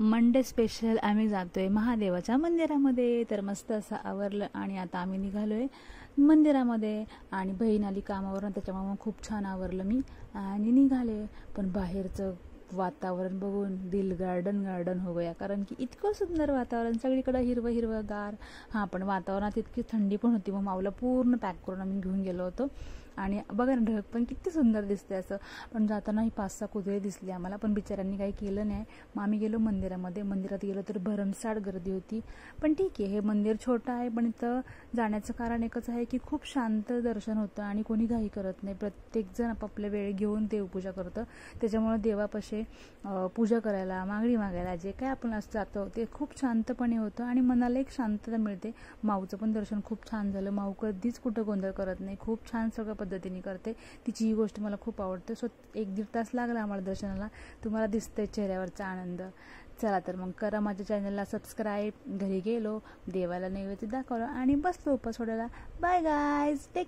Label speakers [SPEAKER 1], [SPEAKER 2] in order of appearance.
[SPEAKER 1] Monday special आम्ही जातोय महादेवाच्या मंदिरामध्ये. तर मस्त असं आवरलं आणि आता आम्ही निघालोय मंदिरामध्ये. आणि बहीण आली कामावरून, त्याच्यामुळे खूप छान आवरलं मी आणि निघाले. पण बाहेरचं वातावरण बघून दिल गार्डन गार्डन हो गया, कारण की इतकं सुंदर वातावरण, सगळीकडे हिरवं हिरवं गार. हां, पण वातावरणात इतकी थंडी पण होती. मग माऊला पूर्ण पॅक करून आम्ही घेऊन गेलो होतो. आणि बघा ना, ढग पण किती सुंदर दिसते असं. पण जाताना ही 5-6 कुत्रे दिसली आम्हाला, पण बिचाऱ्यांनी काही केलं नाही. मग आम्ही गेलो मंदिरामध्ये. मंदिरात गेलो तर भरमसाठ गर्दी होती. पण ठीक आहे, हे मंदिर छोटं आहे, पण इथं जाण्याचं कारण एकच आहे की खूप शांत दर्शन होतं आणि कोणी घाई करत नाही. प्रत्येकजण आपापल्या वेळ घेऊन देवपूजा करतं. त्याच्यामुळे देवापाशी पूजा करायला, मागणी मागायला जे काय आपण असं जातो ते खूप शांतपणे होतं आणि मनाला एक शांतता मिळते. माऊचं पण दर्शन खूप छान झालं. माऊ कधीच कुठं गोंधळ करत नाही, खूप छान सगळं पद्धतीने करते. तिची ही गोष्ट मला खूप आवडते. 1-1.5 तास लागला आम्हाला दर्शनाला. तुम्हाला दिसतंय चेहऱ्यावरचा आनंद. चला तर मग करा माझ्या चॅनलला सबस्क्राईब. घरी गेलो, देवाला नैवेद्य दाखवलं आणि बसलो उपास सोडायला. Bye guys, take